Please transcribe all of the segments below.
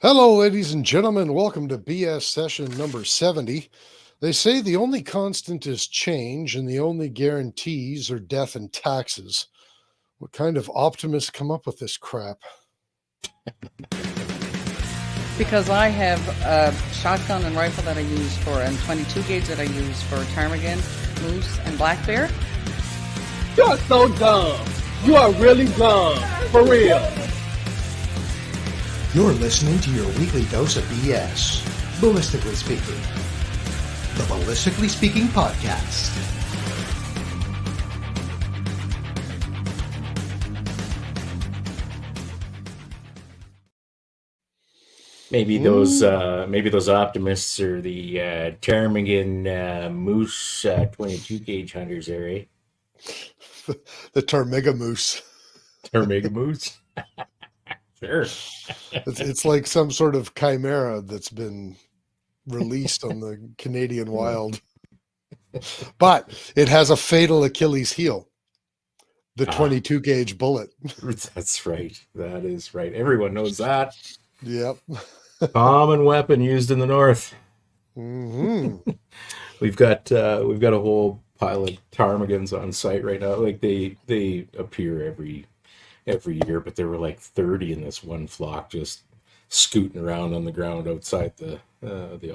Hello, ladies and gentlemen. Welcome to BS session number 70. They say the only constant is change, and the only guarantees are death and taxes. What kind of optimists come up with this crap? Because I have a shotgun and rifle that I use for, and 22 gauge that I use for ptarmigan, moose, and black bear. You're so dumb. You are really dumb. For real. You're listening to your weekly dose of BS, Ballistically Speaking. The Ballistically Speaking Podcast. Maybe those optimists are the ptarmigan moose 22 gauge hunters there, eh? The Tarmiga Moose. Ptarmigan moose? Sure. It's like some sort of chimera that's been released on the Canadian wild. But it has a fatal Achilles heel. The 22 gauge bullet. That's right. That is right. Everyone knows that. Yep. Common weapon used in the north. Mm-hmm. We've got a whole pile of ptarmigans on site right now. Like they appear every year, but there were like 30 in this one flock just scooting around on the ground outside the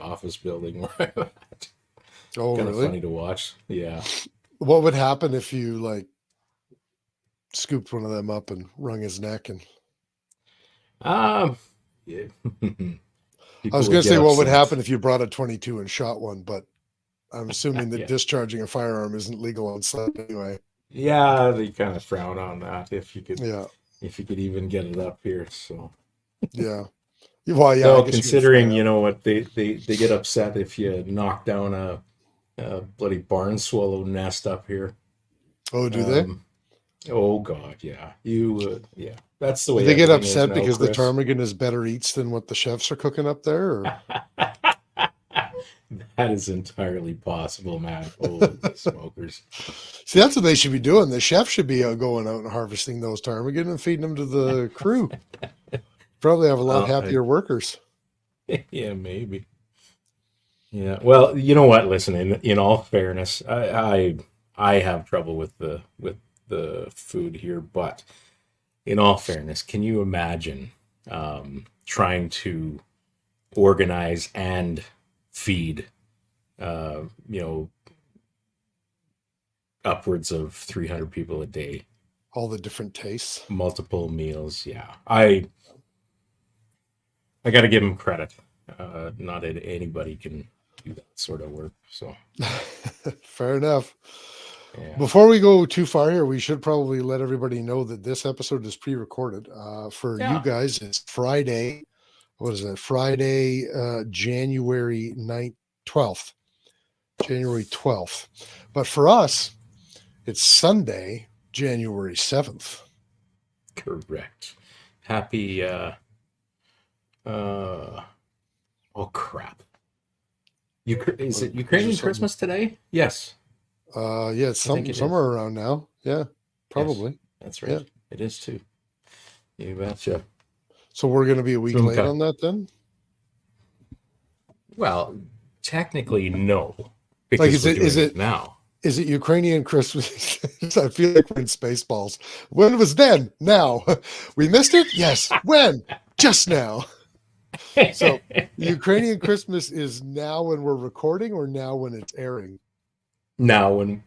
office building where I'm at. Oh, kind of really? funny to watch. Yeah. What would happen if you scooped one of them up and wrung his neck? And Yeah. I was going to say what would happen if you brought a 22 and shot one, but I'm assuming that Yeah. Discharging a firearm isn't legal on site anyway. Yeah, they kind of frown on that if you could Yeah. even get it up here. So Yeah. Well, yeah. so I guess considering you know what they get upset if you knock down a bloody barn swallow nest up here. Oh, do they? Oh God, yeah. Yeah. That's the way Do they get everything is upset now, because the Chris. ptarmigan is better eats than what the chefs are cooking up there? Or? That is entirely possible, man. Holy smokers. See, that's what they should be doing. The chef should be going out and harvesting those ptarmigan and feeding them to the crew. Probably have a lot happier workers. Yeah, maybe. Yeah. Well, you know what? Listen, in all fairness, I have trouble with the food here, but in all fairness, can you imagine trying to organize and feed upwards of 300 people a day, All the different tastes. multiple meals? Yeah, I got to give them credit. Not anybody can do that sort of work. So Fair enough. yeah. Before we go too far here, we should probably let everybody know that this episode is pre-recorded. For Yeah. you guys, it's Friday. What is it? Friday, January 12th. January 12th. But for us, it's Sunday, January 7th. Correct. Happy oh crap. Is it Ukrainian something? Christmas today? Yes. Yeah, it's I think it is. somewhere around now. Yeah, probably. Yes, that's right. Yeah. It is too. You betcha. So we're going to be a week late Okay. on that then? Well, technically no. Like, Because is we're it- doing now. Is it Ukrainian Christmas? I feel like we're in Spaceballs. When was then? Now. We missed it? Yes. When? Just now. So Ukrainian Christmas is now when we're recording or now when it's airing? Now when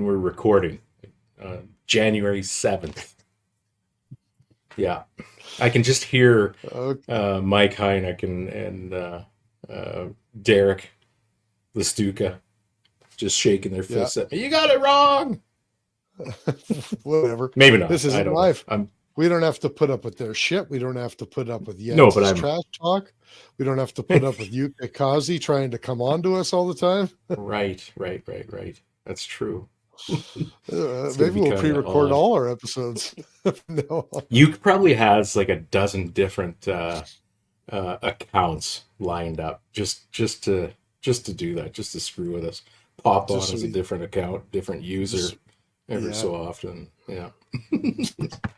we're recording. January 7th. Yeah. I can just hear Okay. Mike Hynek and Derek Lestuka just shaking their fists at me. You got it wrong. Whatever. Maybe not. This I isn't don't know. live. I'm We don't have to put up with their shit. We don't have to put up with No, but I'm- trash talk. We don't have to put up with Yuka Kazi trying to come on to us all the time. right. That's true. gonna Maybe be we'll kinda pre-record odd. all our episodes. No. You probably has like a dozen different accounts lined up just to do that, just to screw with us. Pop on Just so as a we- different account, different user Just- every yeah. so often. Yeah.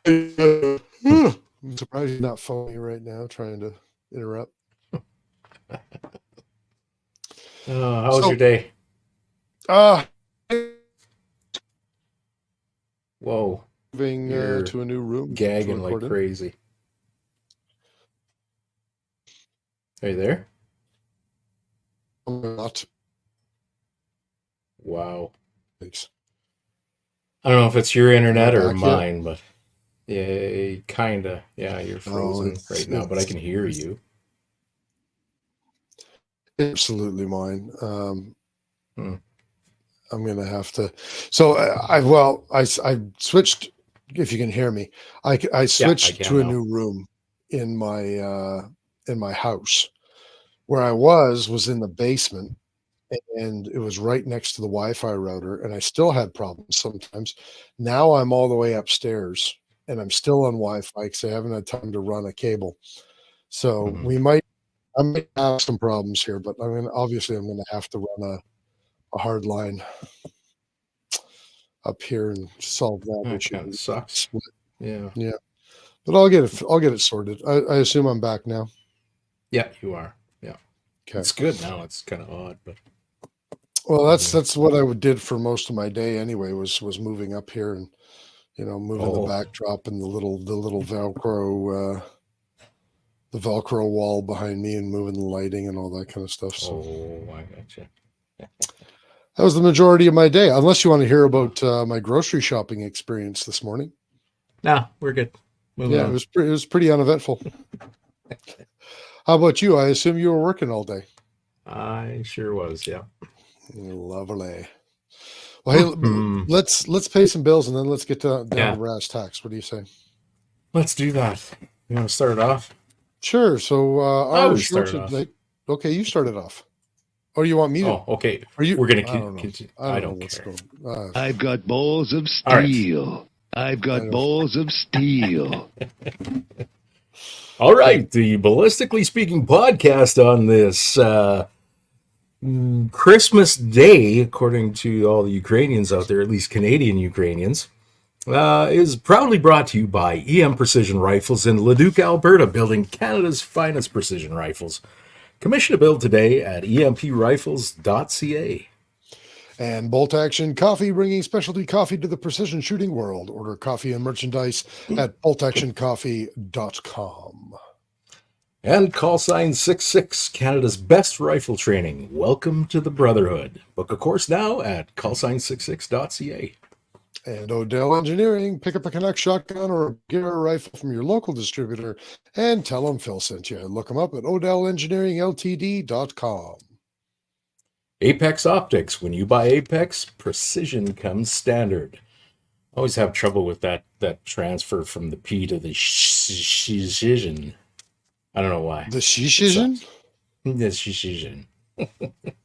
I'm surprised you're not phoning right now, trying to interrupt. How was So- your day? Whoa, Moving You're to a new room. to gagging like record in. crazy. Are you there? I'm not. Wow. Thanks. I don't know if it's your internet or back yet? mine, but yeah, kinda. Yeah, you're frozen it's- right now, but I it's- can hear you. Absolutely mine. Hmm. I'm gonna have to. So I switched. If you can hear me, I switched can to a now. new room in my house. Where I was in the basement, and it was right next to the Wi-Fi router, and I still had problems sometimes. Now I'm all the way upstairs, and I'm still on Wi-Fi because I haven't had time to run a cable. So Mhm. I might have some problems here, but I'm gonna have to run a hard line up here and solve that That issue. kind of sucks. Yeah. Yeah, but I'll get it sorted. I assume I'm back now. Yeah, you are. Yeah. Okay. It's good now. It's kind of odd, but Well, that's what I did for most of my day anyway. Was moving up here and moving the Oh. backdrop and the little Velcro wall behind me and moving the lighting and all that kind of stuff. So Oh, I gotcha. that was the majority of my day. Unless you want to hear about my grocery shopping experience this morning. Nah, we're good. Moving Yeah, on. it was pretty uneventful. How about you? I assume you were working all day. I sure was. Yeah. Lovely. Well, hey, Mhm. let's pay some bills and then let's get down Yeah. to brass tacks. What do you say? Let's do that. You want to start it off? Sure. So I our would show start it off. today. Okay, you started off. Or you want me to? Oh, okay. Are you? We're gonna I don't know. continue. I I don't know don't what's care. going. I've got balls of All right. steel. I've I got know. balls of steel. All right, the Ballistically Speaking podcast on this Christmas Day, according to all the Ukrainians out there, at least Canadian Ukrainians, is proudly brought to you by EM Precision Rifles in Leduc, Alberta, building Canada's finest precision rifles. Commission a build today at emprifles.ca. And Bolt Action Coffee, bringing specialty coffee to the precision shooting world. Order coffee and merchandise at boltactioncoffee.com. And call sign 66, Canada's best rifle training. Welcome to the Brotherhood. Book a course now at callsign66.ca. And Odell Engineering, pick up a Canuck shotgun or a Gear rifle from your local distributor and tell them Phil sent you. Look them up at odellengineeringltd.com. Apex Optics. When you buy Apex, precision comes standard. Always have trouble with that transfer from the P to the precision. I don't know why. The Shishision? The precision.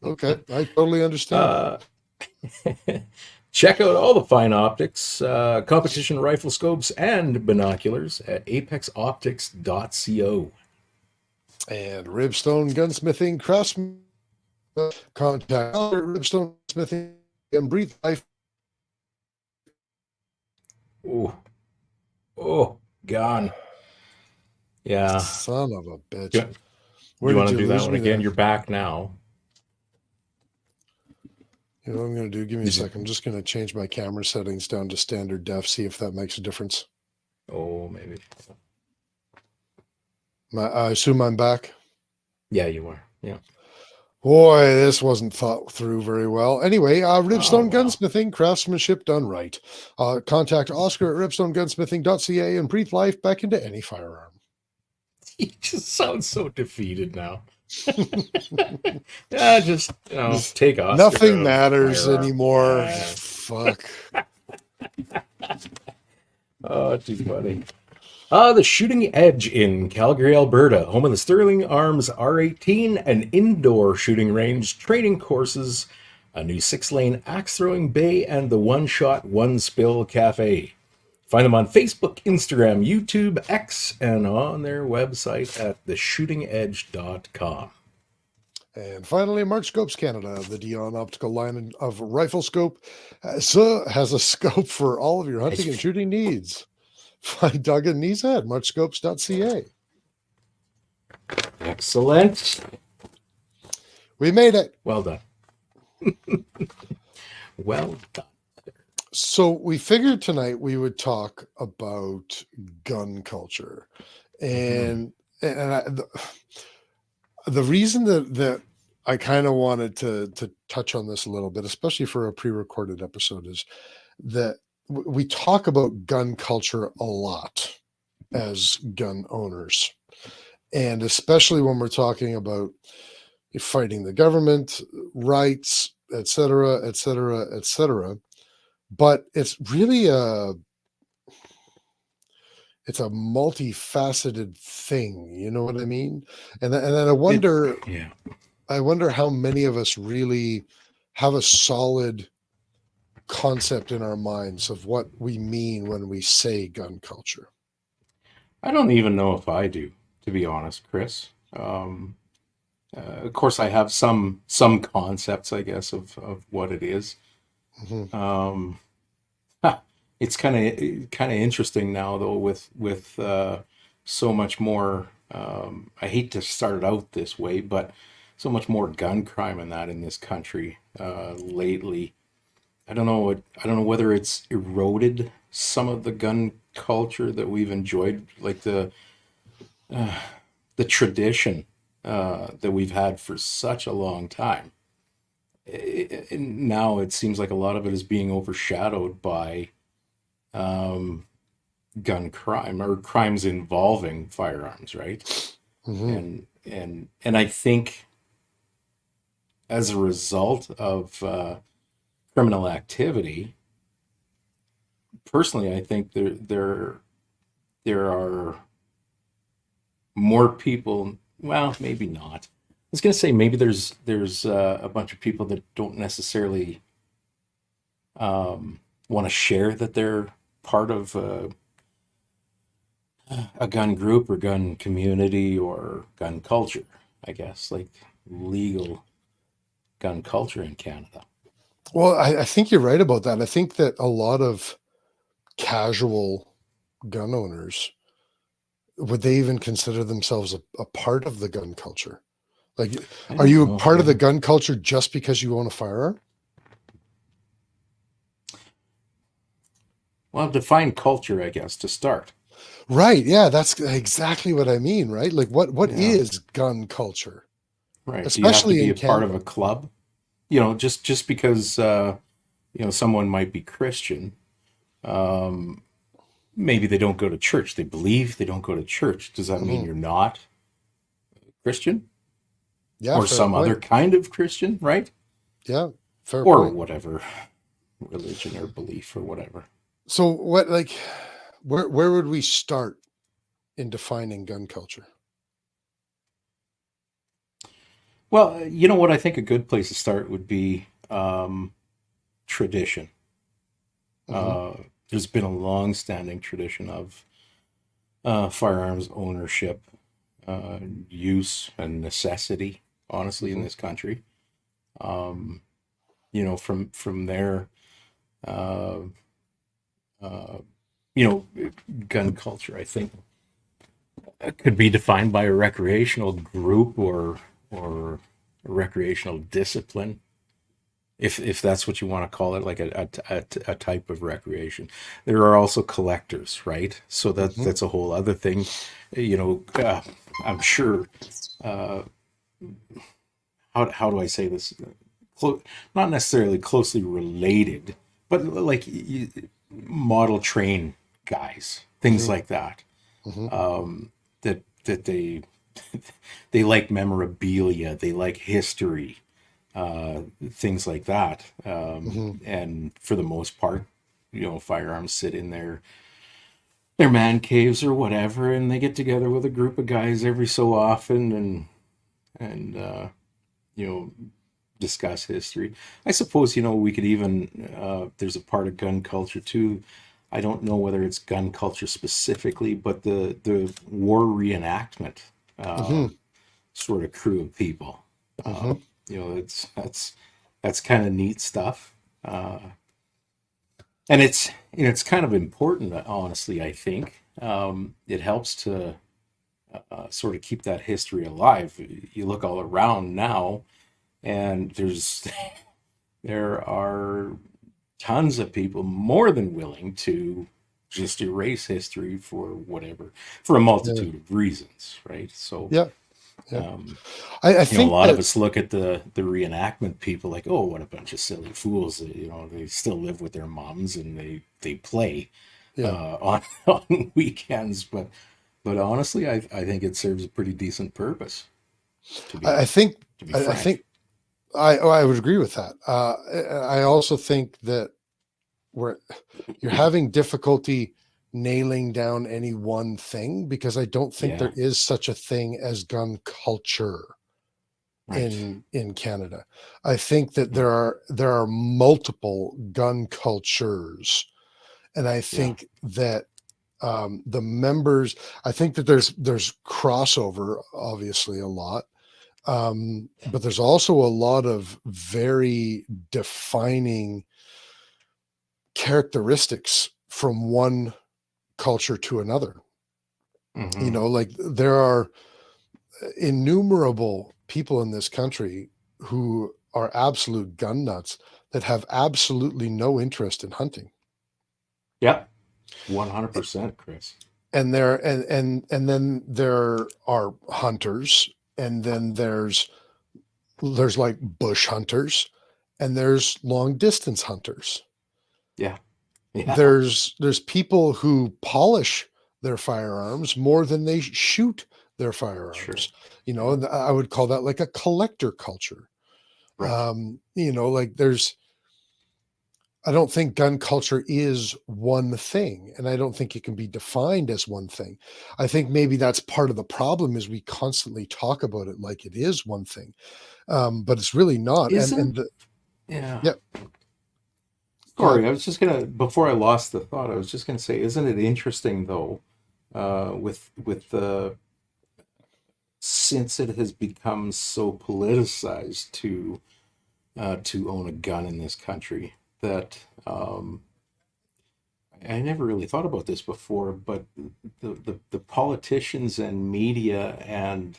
Okay, I totally understand. Check out all the fine optics, competition rifle scopes, and binoculars at apexoptics.co. And Ribstone Gunsmithing Craftsman. Contact Ribstone Gunsmithing and Breathe Life. Oh, gone. Yeah. Son of a bitch. Yeah. Where You want did to do lose that one me again? there? You're back now. You know what I'm going to do? Give me a second. I'm just going to change my camera settings down to standard def, see if that makes a difference. Oh, maybe. I assume I'm back. Yeah, you are. Yeah. Boy, this wasn't thought through very well. Anyway, Ribstone wow. Gunsmithing, craftsmanship done right. Contact Oscar at ribstonegunsmithing.ca and breathe life back into any firearm. You just sound so defeated now. Yeah, just take off. Nothing matters anymore. Yeah. Fuck. Oh, too funny. The Shooting Edge in Calgary, Alberta, home of the Sterling Arms R18, an indoor shooting range, training courses, a new 6-lane axe-throwing bay, and the One Shot, One Spill Cafe. Find them on Facebook, Instagram, YouTube, X, and on their website at theshootingedge.com. And finally, Mark Scopes Canada, the Dion optical line of rifle scope, has a scope for all of your hunting and shooting needs. Find Doug and Nisa at marchscopes.ca. Excellent. We made it. Well done. Well done. So we figured tonight we would talk about gun culture, and the reason that I kind of wanted to touch on this a little bit, especially for a pre-recorded episode, is that we talk about gun culture a lot as gun owners, and especially when we're talking about fighting the government, rights, etc., etc., etc. But it's really it's a multifaceted thing, you know what I mean? And then I wonder how many of us really have a solid concept in our minds of what we mean when we say gun culture. I don't even know if I do, to be honest, Chris. Of course, I have some concepts, I guess, of what it is. Mhm. It's kind of interesting now, though, with so much more. I hate to start it out this way, but so much more gun crime and that in this country lately. I don't know whether it's eroded some of the gun culture that we've enjoyed, like the tradition that we've had for such a long time. Now it seems like a lot of it is being overshadowed by gun crime or crimes involving firearms, right? Mhm. And I think as a result of criminal activity, personally, I think there are more people. Well, maybe not. I was gonna say maybe there's a bunch of people that don't necessarily want to share that they're part of a gun group or gun community or gun culture, I guess, like legal gun culture in Canada. Well, I think you're right about that. I think that a lot of casual gun owners, would they even consider themselves a part of the gun culture? Like, I are don't you a know. part of the Yeah. gun culture just because you own a firearm? Well, define culture, I guess, to start. Right. Yeah, that's exactly what I mean, right? Like what Yeah. is gun culture? Right. Do you have to Especially be in a part of Canada. a club? Just because someone might be Christian, um, maybe they don't go to church. They believe they don't go to church. Does that mean Mhm. you're not Christian Yeah, or fair some other point. kind of Christian, right? Yeah, fair Or point. whatever religion or belief or whatever. So what like where would we start in defining gun culture? Well, you know what? I think a good place to start would be tradition. Mhm. Uh, there's been a long-standing tradition of firearms ownership, use, and necessity. Honestly, in Mhm. this country, um, from there, uh, uh, you know, gun culture. I think could be defined by a recreational group or a recreational discipline, if that's what you want to call it, like a type of recreation. There are also collectors, right? So Mhm. that's a whole other thing. You know, I'm sure. Uh, how do I say this? Not necessarily closely related, but like model train guys, things Mhm. like that. Mhm. That they like memorabilia, they like history, things like that. Mhm. And for the most part, firearms sit in their man caves or whatever, and they get together with a group of guys every so often and you know discuss history. I suppose we could even there's a part of gun culture too. I don't know whether it's gun culture specifically, but the war reenactment uh, Mhm. sort of crew of people. Mhm. It's that's kind of neat stuff, and it's kind of important. Honestly, I think it helps to sort of keep that history alive. You look all around now, and there are tons of people more than willing to just erase history for whatever, for a Yeah. multitude of reasons, right? So, Yeah. Yeah. um, I a think lot of that, us look at the reenactment people like, oh, what a bunch of silly fools. They still live with their moms and they play yeah. on on weekends, but honestly, I think it serves a pretty decent purpose. To I be think, to be I frank, think I would agree with that. I also think that where you're having difficulty nailing down any one thing, because I don't think yeah, there is such a thing as gun culture right, in Canada. I think that mm, there are multiple gun cultures, and I yeah, think that the members, I think that there's crossover, obviously a lot, but there's also a lot of very defining characteristics from one culture to another. hmm, Like there are innumerable people in this country who are absolute gun nuts that have absolutely no interest in hunting. yeah, 100%, Chris. And there and then there are hunters, and then there's like bush hunters, and there's long distance hunters. Yeah, yeah, There's people who polish their firearms more than they shoot their sure, firearms. yeah, And I would call that like a collector culture. right. Like I don't think gun culture is one thing, and I don't think it can be defined as one thing. I think maybe that's part of the problem, is we constantly talk about it like it is one thing, but it's really not. And Isn't the, yeah. yeah, go ahead. Sorry, I was just gonna before I lost the thought, I was just gonna say, isn't it interesting though, with the since it has become so politicized to own a gun in this country that I never really thought about this before, but the politicians and media and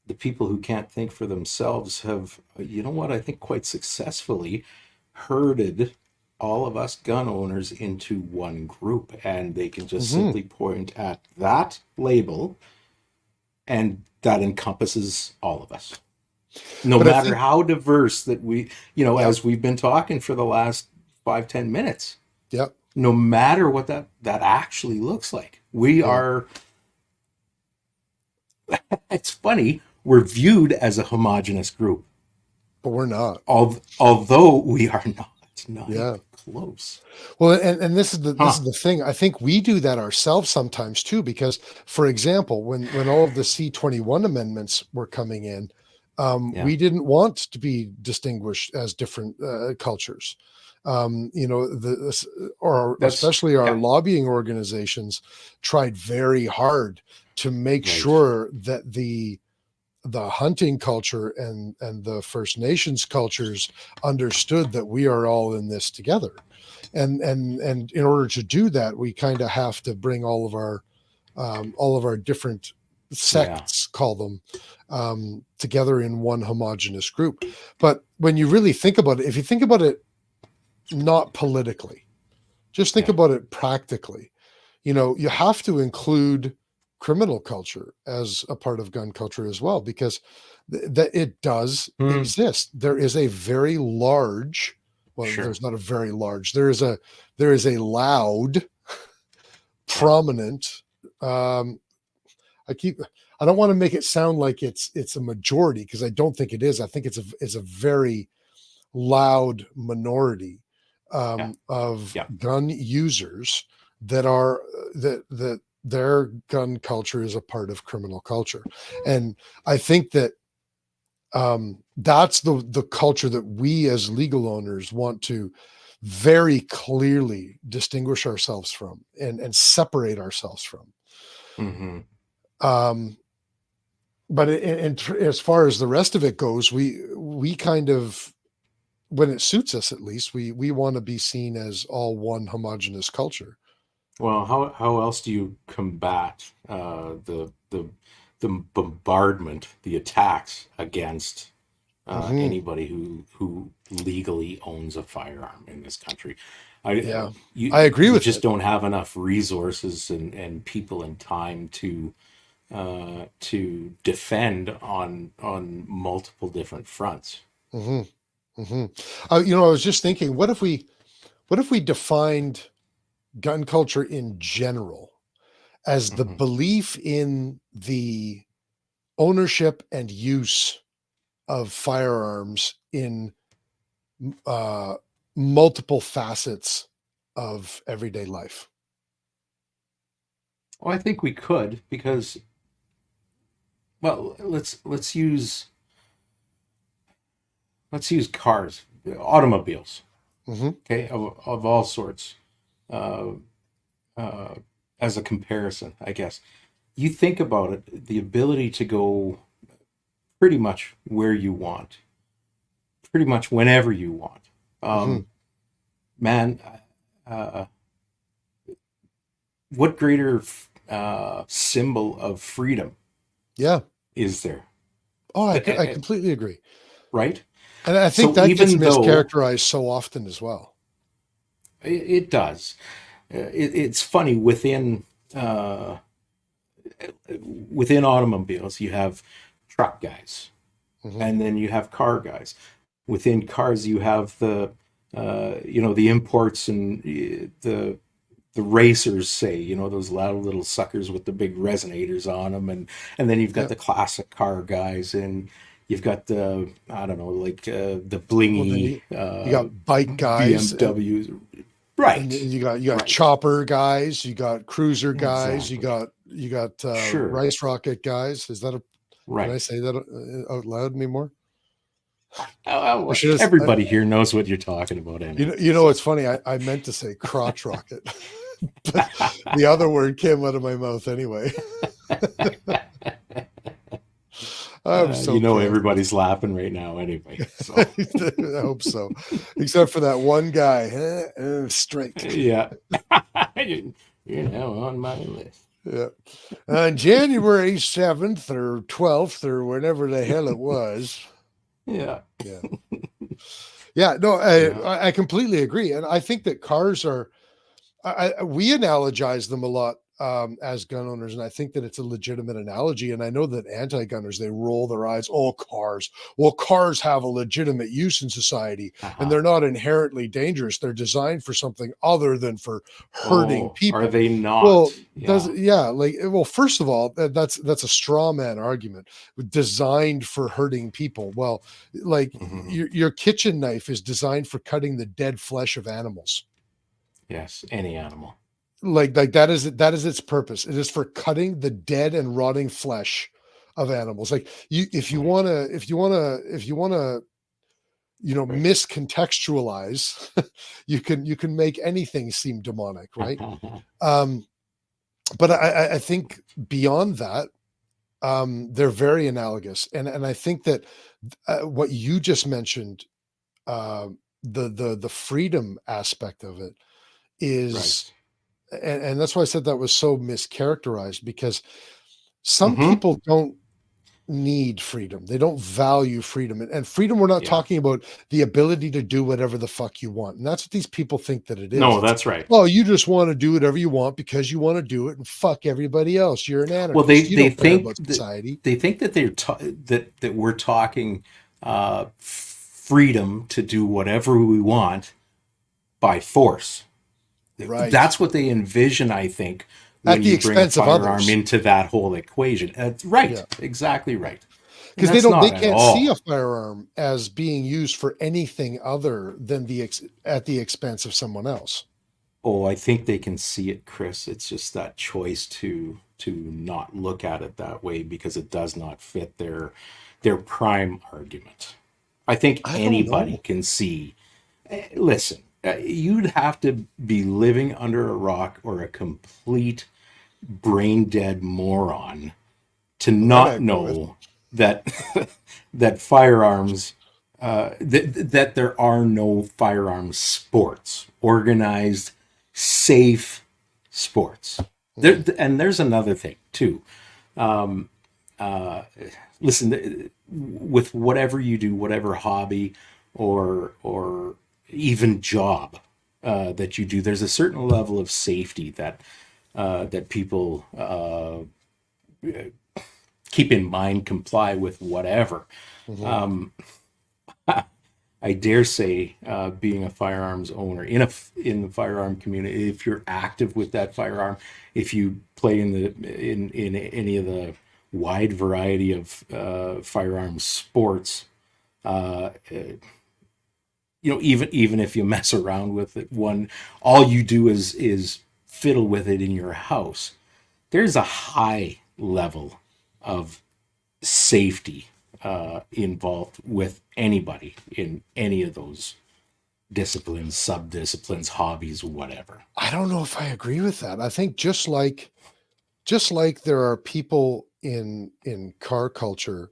the people who can't think for themselves have, you know what, I think quite successfully herded all of us gun owners into one group, and they can just Hmm. simply point at that label, and that encompasses all of us. No But I matter think, how diverse that we, yeah, as we've been talking for the last 5, 10 minutes, yeah, no matter what that actually looks like, we yeah, are, it's funny, we're viewed as a homogenous group, but we're not. although we are not Yeah. even close. Well, and this is Huh. the thing. I think we do that ourselves sometimes too, because, for example, when all of the C-21 amendments were coming in, Yeah. we didn't want to be distinguished as different cultures. Or That's, especially our yeah. lobbying organizations tried very hard to make Right. sure that the hunting culture and the First Nations cultures understood that we are all in this together. And in order to do that, we kind of have to bring all of our different Yeah. sects, call them, together in one homogenous group. But when you really think about it, if you think about it not politically, just think Yeah. about it practically. You have to include criminal culture as a part of gun culture as well, because that it does Hmm. exist. There is a very large, well, Sure. there's not a very large, there is a loud, Yeah. prominent, um, I keep, I don't want to make it sound like it's a majority, because I don't think it is. I think it's a very loud minority, Yeah. of Yeah. gun users that are that their gun culture is a part of criminal culture. And I think that that's the culture that we as legal owners want to very clearly distinguish ourselves from, and separate ourselves from. Hmm. um but as far as the rest of it goes, we kind of, when it suits us, at least, we want to be seen as all one homogenous culture. Well, how else do you combat the bombardment, the attacks against Mhm. anybody who legally owns a firearm in this country. Yeah, You I agree you with just it. don't have enough resources and people and time to defend on multiple different fronts. Hmm. Hmm. I was just thinking, what if we defined gun culture in general as the Mhm. belief in the ownership and use of firearms in uh, multiple facets of everyday life. Well, I think we could because, well, let's use cars, automobiles, Hmm. okay, of all sorts, uh, uh, as a comparison, I guess. You think about it, the ability to go pretty much where you want, pretty much whenever you want. Hmm. Man, uh, what greater symbol of freedom Yeah. is there? Oh, Uh, I uh, completely agree. right? And I think So that gets even though mischaracterized so often as well. it does, it's funny uh, within automobiles, you have truck guys, Hmm. and then you have car guys. Within cars, you have the imports and the racers, say, those loud little suckers with the big resonators on them, and then you've got Yeah. the classic car guys, and you've got the, I don't know, like the Well, then blingy you got bike guys, BMWs. and Right, you got right, chopper guys, you got cruiser guys, you exactly. got you got Sure, rice rocket guys. Is that a Can I right. say that out loud anymore? I Well, should have. everybody here knows what you're talking about anyway. You know, So, it's funny. I meant to say crotch rocket, but the other word came out of my mouth anyway. I'm so pissed. everybody's laughing right now anyway. So, I hope so, except for that one guy, Strike. yeah. You're now on my list. Yeah. On January 7th or 12th or whenever the hell it was. Yeah. Yeah. Yeah. No, Yeah. I completely agree. And I think that cars are, we analogize them a lot as gun owners, and I think that it's a legitimate analogy. And I know that anti-gunners, they roll their eyes. Oh, cars. Well, cars have a legitimate use in society, and Uh-huh. they're not inherently dangerous. They're designed for something other than for hurting Oh, are people. they Well, not? does Yeah. yeah, like well, first of all, that's a straw man argument. Designed for hurting people. Well, like Hmm. your kitchen knife is designed for cutting the dead flesh of animals. Yes. Any animal. Like that is its purpose. It is for cutting the dead and rotting flesh of animals. Like if you Right. want to Right. miscontextualize, you can make anything seem demonic, right? um but I think beyond that, they're very analogous, and I think that what you just mentioned, uh, the freedom aspect of it is, Right. and that's why I said that was so mischaracterized, because some Hmm. people don't need freedom. They don't value freedom. And freedom, we're not Yeah. talking about the ability to do whatever the fuck you want. And that's what these people think that it is. No, It's, that's right. oh, you just want to do whatever you want because you want to do it, and fuck everybody else. You're an Well, they anarchist. You they don't care think about that society. that we're talking freedom to do whatever we want by force. Right. That's what they envision, I think, At when the you bring a expense of firearm others. into that whole equation. Right, Yeah. exactly right. And Because that's they not at can't see a all. firearm as being used for anything other than at the expense of someone else. Oh, I think they can see it, Chris. It's just that choice to not look at it that way because it does not fit their prime argument. I think I don't anybody know. can see. Listen, you'd have to be living under a rock or a complete brain dead moron to Well, that I not agree with. know that that firearms that there are no firearms sports, organized, safe sports. Mhm. And there's another thing too. listen, with whatever you do, whatever hobby or even job that you do, there's a certain level of safety that that people keep in mind, comply with whatever. Mhm. I dare say, being a firearms owner in the firearm community, if you're active with that firearm, if you play in any of the wide variety of firearms sports, even if you mess around with it, all you do is fiddle with it in your house. There's a high level of safety involved with anybody in any of those disciplines, sub-disciplines, hobbies, whatever. I don't know if I agree with that. I think just like there are people in car culture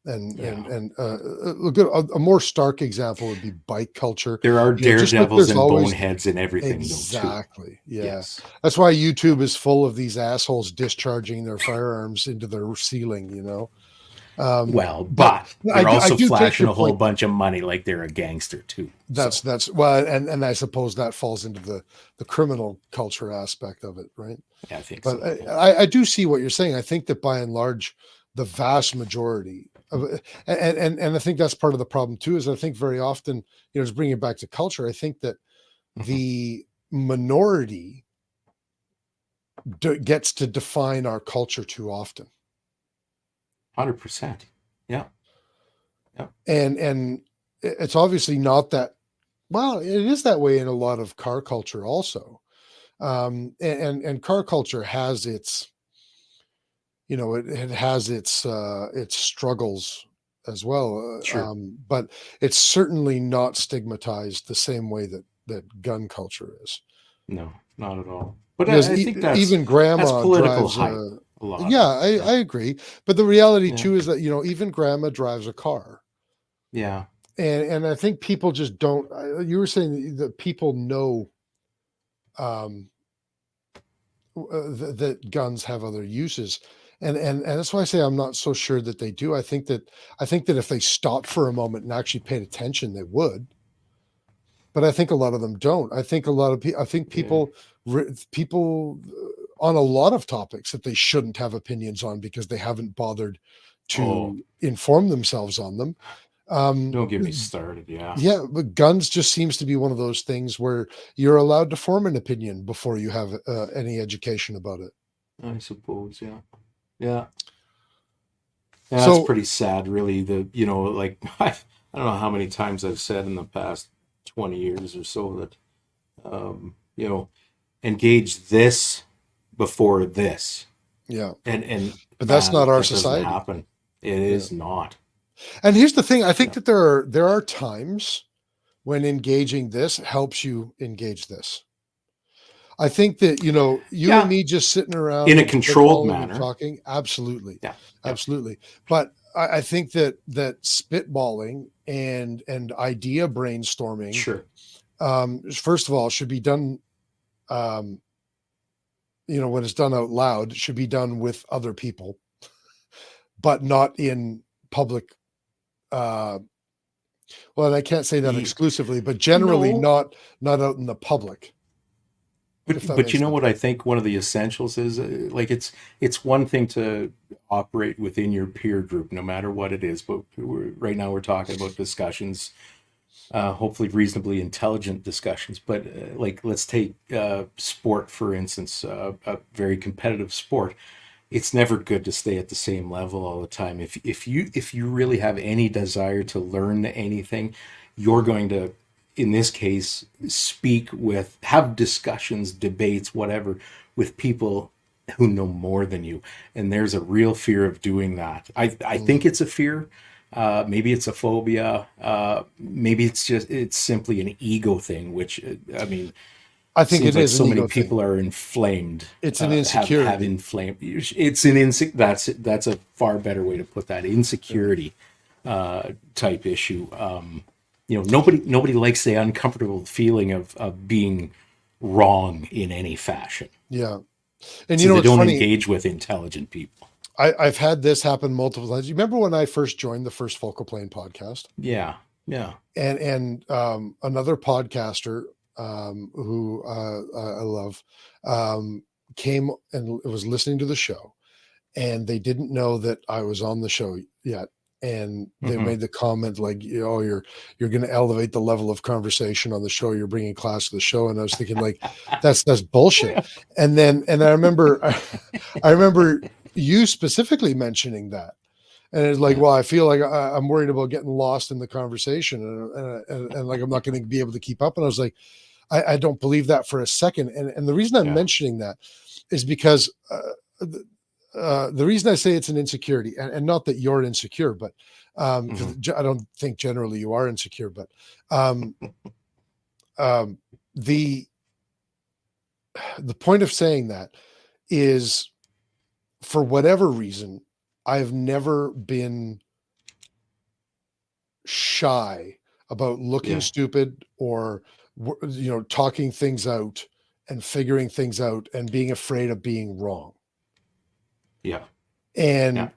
look at a more stark example would be bike culture. There are Just like daredevils there's and always boneheads and everything, though, too. exactly, yeah. Yes. That's why YouTube is full of these assholes discharging their firearms into their ceiling. Well, but I they're also do take flashing your a whole point. bunch of money like they're a gangster too. That's well, and I suppose that falls into the criminal culture aspect of it, right? Yeah, I think But so. I do see what you're saying. I think that by and large, the vast majority of it, and I think that's part of the problem too, is I think very often, just bringing it back to culture, I think that the minority gets to define our culture too often. 100%. Yeah. And it's obviously not that, well, it is that way in a lot of car culture also. And car culture has its, it has its struggles as well. Sure. But it's certainly not stigmatized the same way that gun culture is. No, not at all. But Because I think that's even grandma political drives hype. A lot. yeah, I agree. But the reality Yeah. too is that, even grandma drives a car. Yeah. And I think people just don't, you were saying that people know that guns have other uses. And that's why I say I'm not so sure that they do. I think that if they stopped for a moment and actually paid attention, they would. But I think a lot of them don't. I think a lot of people. I think people on a lot of topics that they shouldn't have opinions on because they haven't bothered to inform themselves on them. Don't get me started. Yeah. Yeah, but guns just seems to be one of those things where you're allowed to form an opinion before you have any education about it. I suppose. Yeah. Yeah. Yeah, that's pretty sad, really. Like I don't know how many times I've said in the past 20 years or so that, engage this before this. Yeah. And but that's not our that doesn't society. happen. It is not. And here's the thing. I think that there are times when engaging this helps you engage this. I think that, you and me just sitting around in a controlled manner talking. Absolutely. Yeah. Absolutely. But I think that spitballing and idea brainstorming, sure. First of all, should be done, when it's done out loud, it should be done with other people, but not in public. Well, and I can't say that exclusively, but generally not out in the public. But you know what I think one of the essentials is, like it's one thing to operate within your peer group, no matter what it is. But right now we're talking about discussions, hopefully reasonably intelligent discussions. But like let's take sport for instance, a very competitive sport. It's never good to stay at the same level all the time. If you really have any desire to learn anything, you're going to, in this case, have discussions, debates, whatever, with people who know more than you. And there's a real fear of doing that. I think it's a fear. Maybe it's a phobia. Maybe it's simply an ego thing, which, I think it is. So many people are inflamed. It's an insecurity. Have inflamed. It's an that's a far better way to put that. Insecurity type issue. Nobody likes the uncomfortable feeling of being wrong in any fashion. Yeah, and so they don't funny? Engage with intelligent people. I've had this happen multiple times. You remember when I first joined the first Focal Plane podcast? Yeah. And another podcaster who I love came and was listening to the show, and they didn't know that I was on the show yet. And they made the comment like, "Oh, you're going to elevate the level of conversation on the show. You're bringing class to the show." And I was thinking, like, that's bullshit. And I remember, I remember you specifically mentioning that, and it's like, well, I feel like I'm worried about getting lost in the conversation, and like I'm not going to be able to keep up. And I was like, I don't believe that for a second. And the reason I'm mentioning that is because the reason I say it's an insecurity, and not that you're insecure, but 'cause I don't think generally you are insecure, but the point of saying that is, for whatever reason, I've never been shy about looking stupid or talking things out and figuring things out and being afraid of being wrong. Yeah. And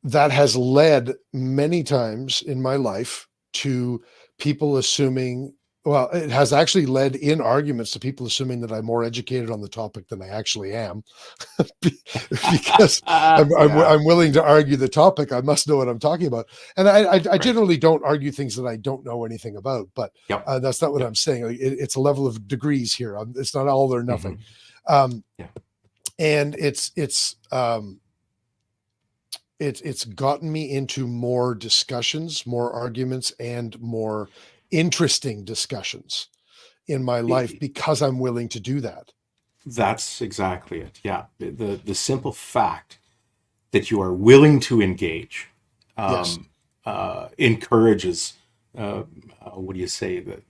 that has led many times in my life to people assuming, well, it has actually led in arguments to people assuming that I'm more educated on the topic than I actually am. Because I'm willing to argue the topic. I must know what I'm talking about. And I generally don't argue things that I don't know anything about, but that's not what I'm saying. Like, it's a level of degrees here. It's not all or nothing. And it's gotten me into more discussions, more arguments, and more interesting discussions in my life because I'm willing to do that. That's exactly it. Yeah. The simple fact that you are willing to engage encourages, what do you say, the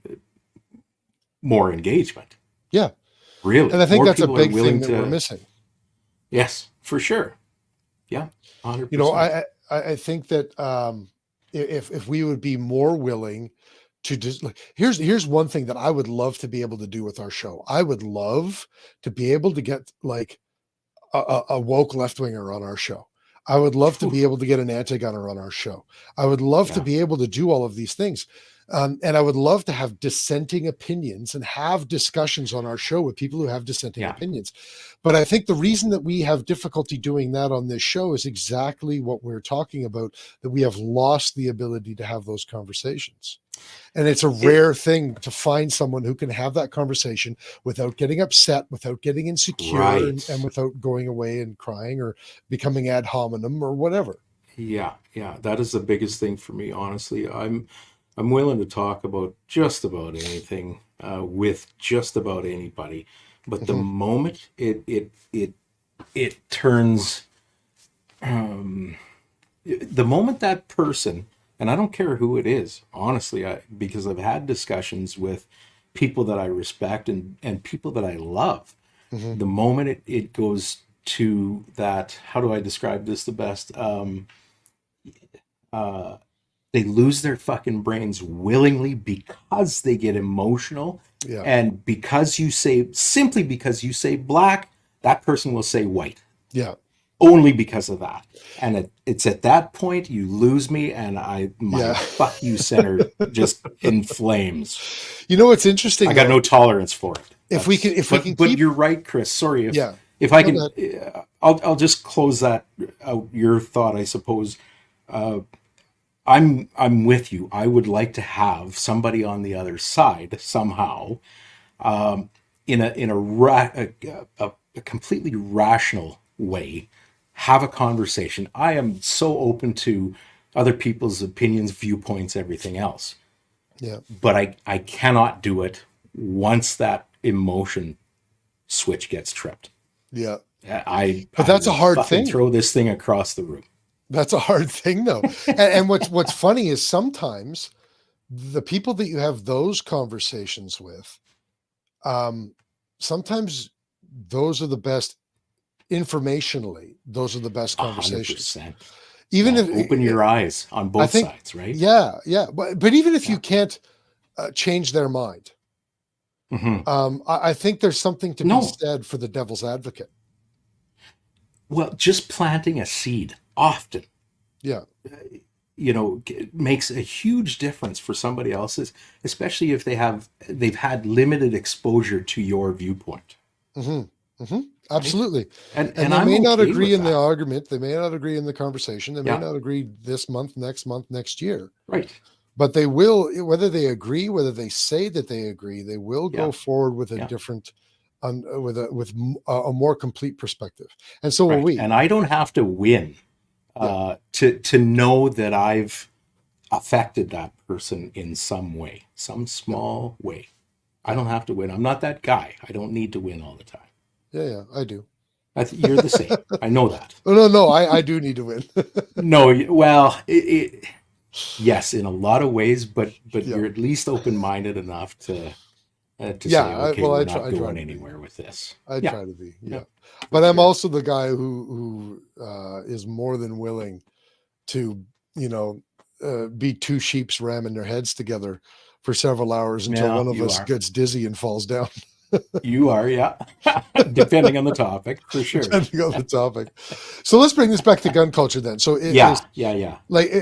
more engagement. Yeah. Really. And I think more that's a big thing that to, we're missing. Yes, for sure. Yeah. 100%. You know, I think that if we would be more willing to just, like, here's one thing that I would love to be able to do with our show. I would love to be able to get like a woke left-winger on our show. I would love to be able to get an anti-gunner on our show. I would love to be able to do all of these things. And I would love to have dissenting opinions and have discussions on our show with people who have dissenting opinions. But I think the reason that we have difficulty doing that on this show is exactly what we're talking about, that we have lost the ability to have those conversations. And it's a rare thing to find someone who can have that conversation without getting upset, without getting insecure, and without going away and crying or becoming ad hominem or whatever. Yeah. That is the biggest thing for me, honestly. I'm willing to talk about just about anything with just about anybody, but the moment it turns, the moment that person, and I don't care who it is, honestly, because I've had discussions with people that I respect and people that I love. The moment it goes to that, how do I describe this the best? They lose their fucking brains willingly because they get emotional. Yeah. And simply because you say black, that person will say white. Yeah. Only because of that. And it's at that point you lose me, and my fuck you center just inflames. You know what's interesting? I got no tolerance for it. But you're right, Chris. Sorry. If I'll just close that out. Your thought, I suppose. I'm with you. I would like to have somebody on the other side somehow, in a completely rational way, have a conversation. I am so open to other people's opinions, viewpoints, everything else. Yeah. But I cannot do it once that emotion switch gets tripped. Yeah. But that's a hard thing. Throw this thing across the room. That's a hard thing, though. and what's funny is sometimes the people that you have those conversations with, sometimes those are the best informationally. Those are the best conversations. 100%. Even if open your eyes on both sides, right? Yeah. But even if you can't change their mind, I think there's something to be said for the devil's advocate. Well, just planting a seed often, Yeah. makes a huge difference for somebody else's, especially if they've had limited exposure to your viewpoint. Absolutely. And And they I'm may not okay agree with in the that. argument. They may not agree in the conversation. They may Yeah. not agree this month, next year. Right. But they will, whether they agree, whether they say that they agree, they will Yeah. go forward with a Yeah. different, with a more complete perspective. And so will Right. we. And I don't have to win to know that I've affected that person in some way, some small way. I don't have to win. I'm not that guy. I don't need to win all the time. Yeah, I do. You're the same. I know that. Oh, no, I do need to win. No, well, yes, in a lot of ways, but Yeah. you're at least open-minded enough to Yeah, say, okay, well, we're I not try to going be. anywhere with this. I Yeah. try to be, Yeah. But I'm Sure. also the guy who is more than willing to, be two sheeps ramming their heads together for several hours until Yeah, one of you us are. gets dizzy and falls down. You are, yeah. Depending on the topic, for sure. Depending on the topic. So let's bring this back to gun culture then. So Yeah.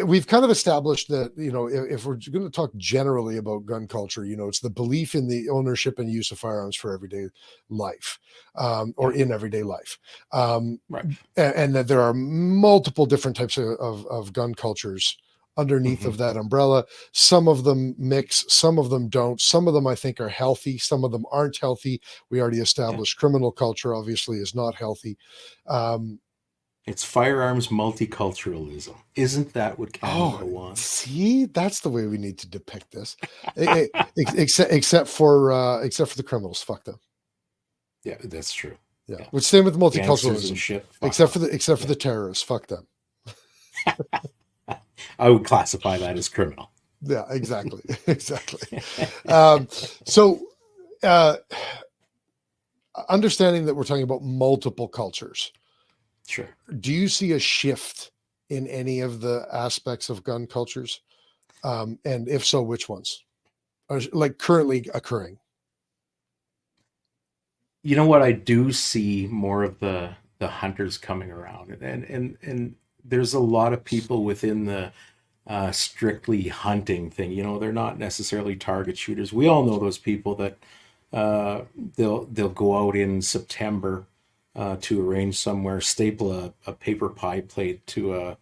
we've kind of established that, if we're going to talk generally about gun culture, it's the belief in the ownership and use of firearms for everyday life, or in everyday life. Right. And that there are multiple different types of gun cultures underneath of that umbrella. Some of them mix, some of them don't. Some of them I think are healthy, some of them aren't healthy. We already established criminal culture obviously is not healthy. It's firearms multiculturalism. Isn't that what Canada wants? See, that's the way we need to depict this. except for the criminals. Fuck them. Yeah, that's true. Yeah. Which same with Gangsters and multiculturalism. shit. Except for the terrorists. Fuck them. I would classify that as criminal. Yeah, exactly. Exactly. So understanding that we're talking about multiple cultures, Sure. do you see a shift in any of the aspects of gun cultures? And if so, which ones are like currently occurring? You know what? I do see more of the hunters coming around, and there's a lot of people within the strictly hunting thing. They're not necessarily target shooters. We all know those people that they'll go out in September to arrange somewhere, staple a paper pie plate to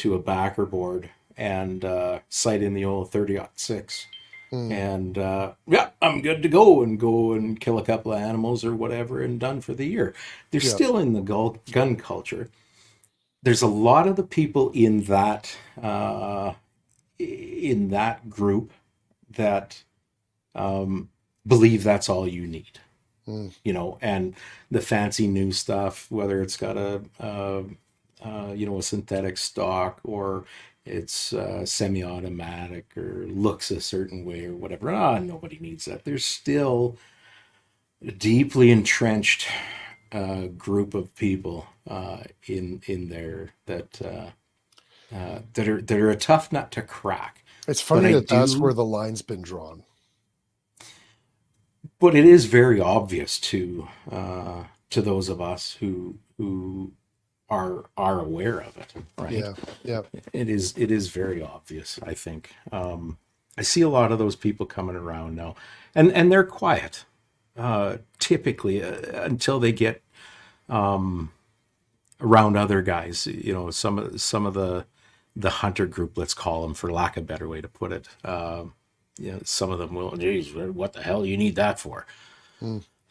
a backer board, and sight in the old 30-06. And I'm good to go and kill a couple of animals or whatever and done for the year. They're still in the gun culture. There's a lot of the people in that group that believe that's all you need, and the fancy new stuff, whether it's got a synthetic stock or it's semi-automatic or looks a certain way or whatever. Nobody needs that. There's still a deeply entrenched group of people in there that are a tough nut to crack. It's funny that's where the line's been drawn. But it is very obvious to those of us who are aware of it, right? Yeah. It is very obvious, I think. I see a lot of those people coming around now, and they're quiet, typically, until they get around other guys. Some of the hunter group, let's call them, for lack of a better way to put it. Some of them will, geez, what the hell you need that for?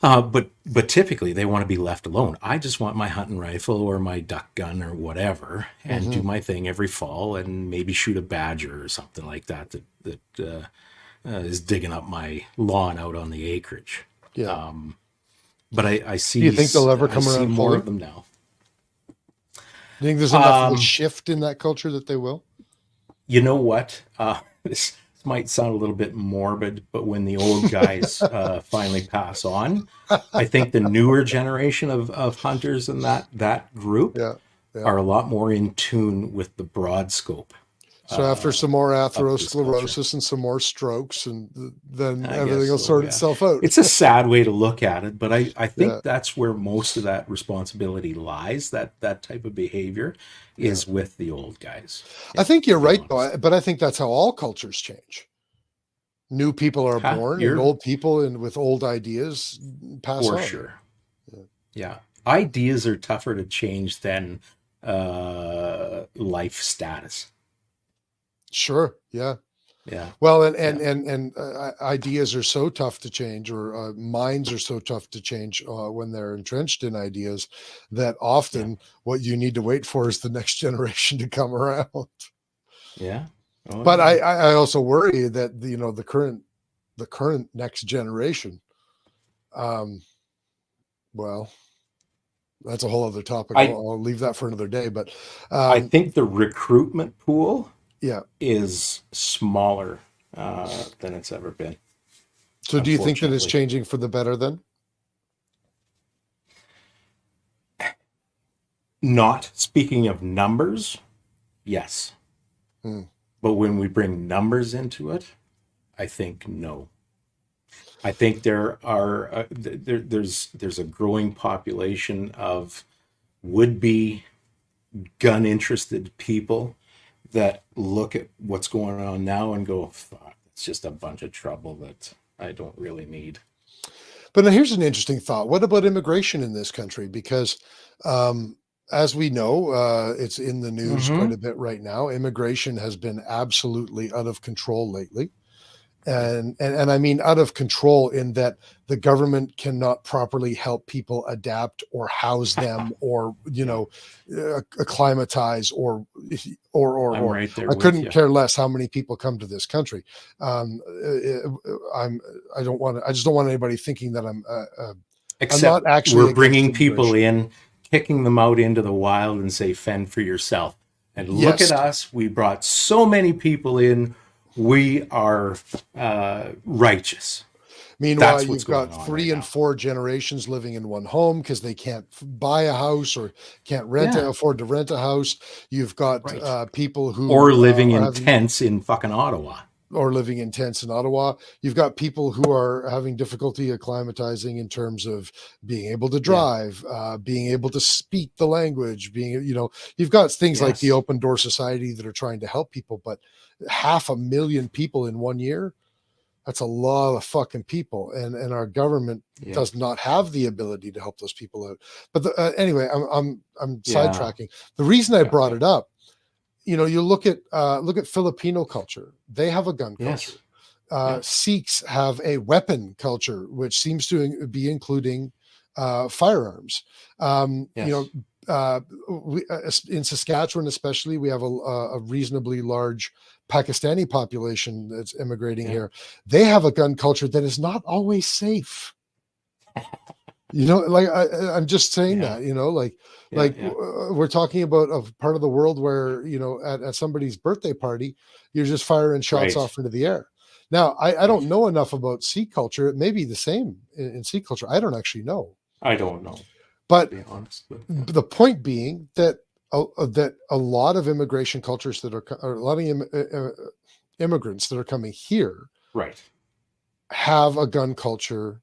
But typically they want to be left alone. I just want my hunting rifle or my duck gun or whatever, and do my thing every fall, and maybe shoot a badger or something like that is digging up my lawn out on the acreage. Yeah. But I see. Do you think they'll ever come around more fully? of them now? Do you think there's enough of a shift in that culture that they will? You know what? This might sound a little bit morbid, but when the old guys finally pass on, I think the newer generation of hunters in that group are a lot more in tune with the broad scope. So after some more of this culture. atherosclerosis and some more strokes, and then I everything guess will so, sort yeah. itself out. It's a sad way to look at it, but I think Yeah. that's where most of that responsibility lies. That type of behavior is with the old guys. I think you're to be right, honest. though. But I think that's how all cultures change. New people are born, and You're old people and with old ideas pass for on. sure. Yeah. Ideas are tougher to change than life status. Sure. Yeah. Yeah. Well, and ideas are so tough to change, or minds are so tough to change when they're entrenched in ideas, that often what you need to wait for is the next generation to come around. Yeah. Oh, But yeah. I also worry that the current next generation, well, that's a whole other topic. I I'll leave that for another day. But I think the recruitment pool yeah. is smaller than it's ever been. So do you think that it's Unfortunately. changing for the better then? Not speaking of numbers, yes. But when we bring numbers into it, I think no. I think there are there's a growing population of would-be gun-interested people that look at what's going on now and go, "Fuck, it's just a bunch of trouble that I don't really need." But now here's an interesting thought. What about immigration in this country? Because as we know, it's in the news quite a bit right now. Immigration has been absolutely out of control lately. And I mean out of control in that the government cannot properly help people adapt or house them or acclimatize or I'm right there I with couldn't you. care less how many people come to this country. I just don't want anybody thinking that I'm Except not actually we're bringing against people immigration. in, kicking them out into the wild and say, fend for yourself. And look Yes. at us. We brought so many people in. We are righteous. Meanwhile, That's what's you've got going on 3 right and now. 4 generations living in one home because they can't buy a house or can't afford to rent a house. You've got people who Or living are in having, tents in fucking Ottawa. or living in tents in Ottawa. You've got people who are having difficulty acclimatizing in terms of being able to drive, being able to speak the language, you've got things like the Yes. Open Door Society that are trying to help people, but 500,000 people in 1 year, that's a lot of fucking people, and our government does not have the ability to help those people out. But anyway, I'm sidetracking. The reason I brought it up, you look at Filipino culture. They have a gun culture. Sikhs have a weapon culture, which seems to be including firearms. In Saskatchewan, especially, we have a reasonably large Pakistani population that's immigrating here. They have a gun culture that is not always safe. I'm just saying that, we're talking about a part of the world where, at somebody's birthday party, you're just firing shots off into the air. Now, I don't know enough about Sikh culture. It may be the same in Sikh culture. I don't actually know. I don't know. But to be honest, the point being that a lot of immigration cultures or a lot of immigrants that are coming here have a gun culture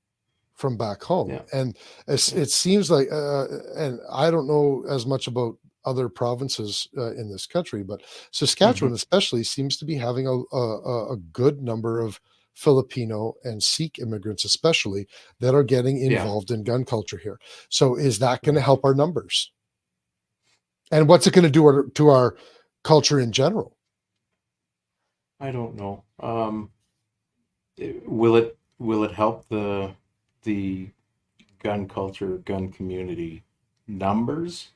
from back home. And it seems like, and I don't know as much about other provinces in this country, but Saskatchewan especially seems to be having a good number of Filipino and Sikh immigrants, especially, that are getting involved in gun culture here. So is that going to help our numbers? And what's it going to do to our culture in general? I don't know. Will it help the gun culture, gun community numbers?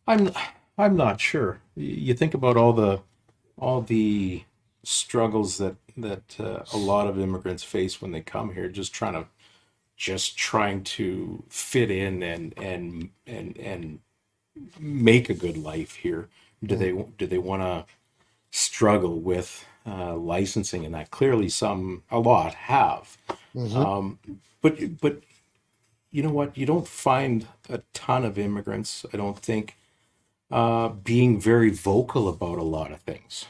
I'm not sure. You think about all the struggles that a lot of immigrants face when they come here, just trying to fit in and make a good life here. Do they want to struggle with licensing and that? Clearly a lot have. But you know what? You don't find a ton of immigrants, I don't think, being very vocal about a lot of things.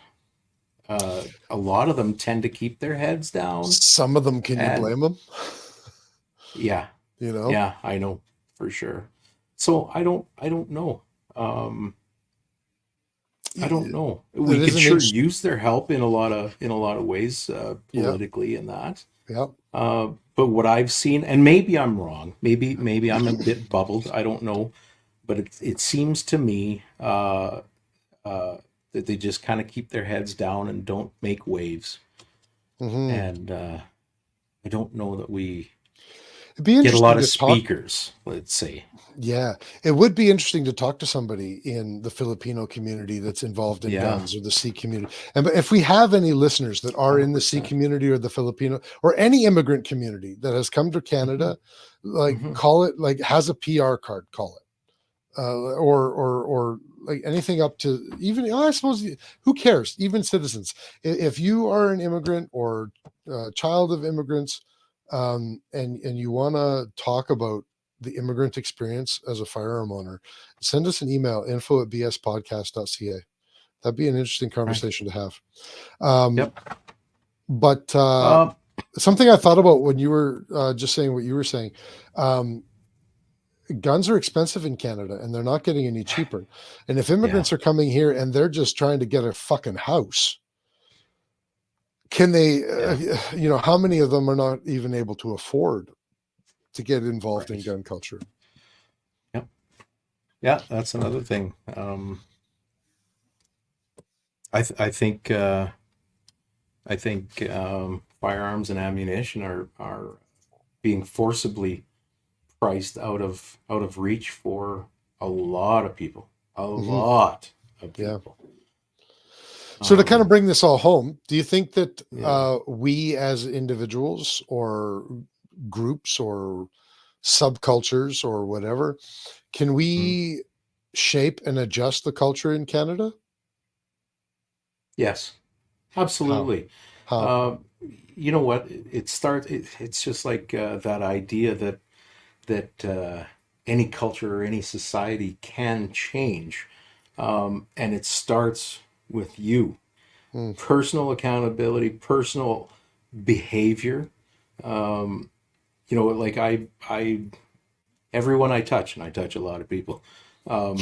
A lot of them tend to keep their heads down, Some of them, can you and blame them? yeah, You know? yeah, I know for sure. So I don't know. I don't know. It We is could an sure interesting. use their help in a lot of ways, Yeah, politically and that. yeah. But what I've seen, and maybe I'm wrong, maybe I'm a bit bubbled. I don't know, but it seems to me that they just kind of keep their heads down and don't make waves. Hmm. And I don't know that we It'd be get a lot interesting of to talk. speakers, let's say. Yeah, it would be interesting to talk to somebody in the Filipino community that's involved in Yeah, guns, or the Sikh community. And if we have any listeners that are in the Sikh 100%. community or the Filipino or any immigrant community that has come to Hmm. Canada, like, Hmm. call it, like, has a PR card, call it. Or like anything up to, even, I suppose, who cares, even citizens, if you are an immigrant or child of immigrants, and you want to talk about the immigrant experience as a firearm owner, send us an email, info@bspodcast.ca. That'd be an interesting Right. conversation to have. um, Yep. but Um, something I thought about when you were just saying what you were saying, um, guns are expensive in Canada and they're not getting any cheaper. And if yeah. immigrants are coming here and they're just trying to get a fucking house, can they, Yeah. how many of them are not even able to afford to get involved in Right. gun culture? Yep. Yeah, that's another thing. I think firearms and ammunition are being forcibly priced out of reach for a lot of people. A Hmm. lot of Yeah. people. So to kind of Um, bring this all home, do you think that yeah. we as individuals or groups or subcultures or whatever, can Mm. we shape and adjust the culture in Canada? Yes, How? absolutely. How? Um, you know what? It's just like that idea that any culture or any society can change, and it starts with you. Mm. Personal accountability, personal behavior. Um, like I, everyone I touch, and I touch a lot of people. Um,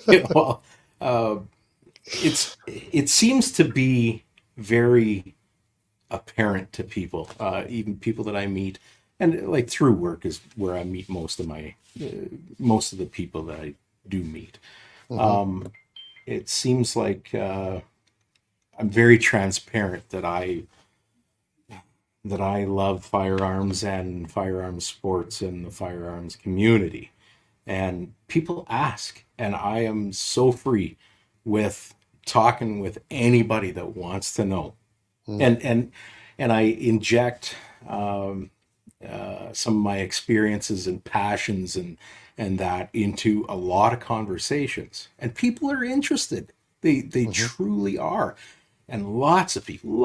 you know, uh, it seems to be very apparent to people, even people that I meet, and like through work is where I meet most of the people that I do meet. Hmm. Um, it seems like I'm very transparent that I love firearms and firearms sports and the firearms community. And people ask, and I am so free with talking with anybody that wants to know. Mm. And I inject some of my experiences and passions and that into a lot of conversations, and people are interested. They Hmm. truly are. And lots of people.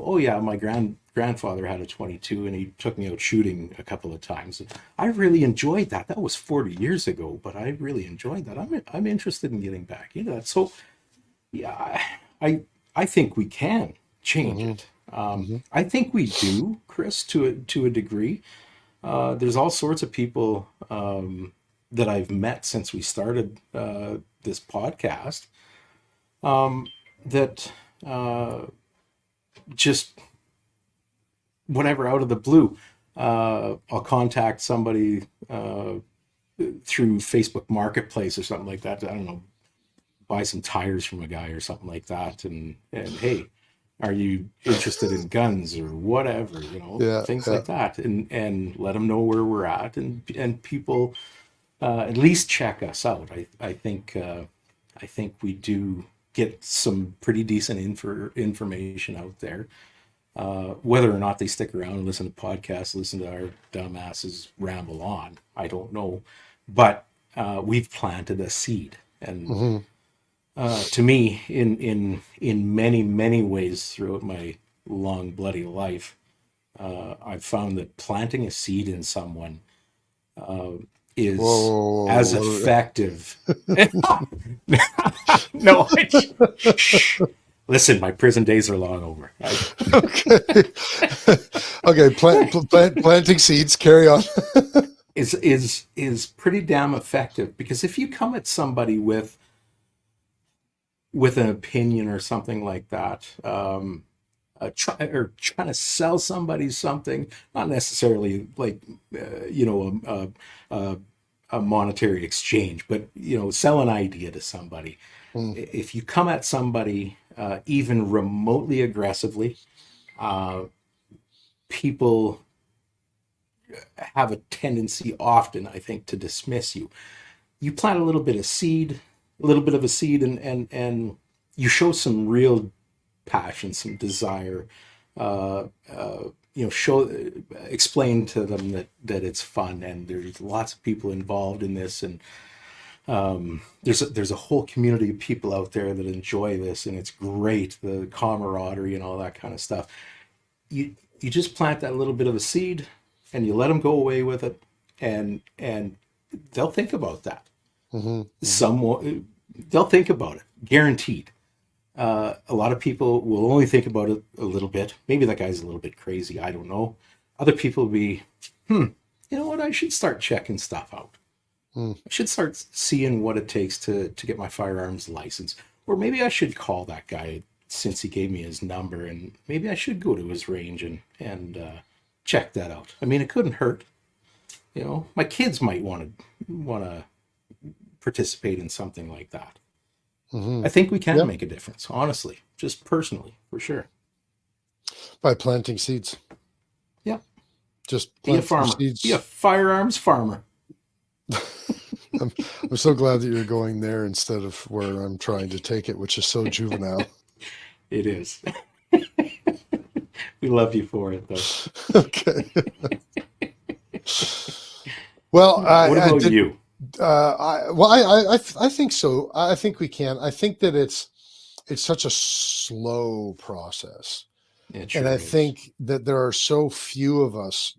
Oh yeah, my grandfather had a 22 and he took me out shooting a couple of times. I really enjoyed that. That was 40 years ago, but I really enjoyed that. I'm interested in getting back into that. So yeah, I think we can change Hmm. it. Hmm. I think we do, Chris, to a degree. There's all sorts of people that I've met since we started this podcast that just whatever out of the blue. I'll contact somebody through Facebook Marketplace or something like that. I don't know, buy some tires from a guy or something like that, and hey, are you interested in guns or whatever, Yeah. things Yeah. like that, and let them know where we're at, and people at least check us out. I think we do get some pretty decent information out there. Whether or not they stick around and listen to podcasts, listen to our dumbasses ramble on, I don't know. But we've planted a seed, and Hmm. to me, in many ways throughout my long bloody life, I've found that planting a seed in someone is Whoa, as effective. No, shh. Listen, my prison days are long over. Okay. Okay. Planting seeds. Carry on. Is pretty damn effective, because if you come at somebody with an opinion or something like that, trying to sell somebody something, not necessarily like a monetary exchange, but sell an idea to somebody. If you come at somebody even remotely aggressively, people have a tendency often, I think, to dismiss you. You plant a little bit of a seed, and you show some real passion, some desire. Explain to them that it's fun, and there's lots of people involved in this, and there's a whole community of people out there that enjoy this, and it's great, the camaraderie and all that kind of stuff. You just plant that little bit of a seed, and you let them go away with it, and they'll think about that. They'll think about it, guaranteed. A lot of people will only think about it a little bit. Maybe that guy's a little bit crazy, I don't know. Other people will be, you know what, I should start checking stuff out. I should start seeing what it takes to get my firearms license. Or maybe I should call that guy, since he gave me his number, and maybe I should go to his range and check that out. I mean, it couldn't hurt. My kids might want to participate in something like that. I think we can make a difference, honestly, just personally, for sure. By planting seeds. Yeah. Just be a farmer. Seeds. Be a firearms farmer. I'm so glad that you're going there instead of where I'm trying to take it, which is so juvenile. It is. We love you for it, though. Okay. Well, what about you? I think so. I think we can. I think that it's such a slow process, and I think that there are so few of us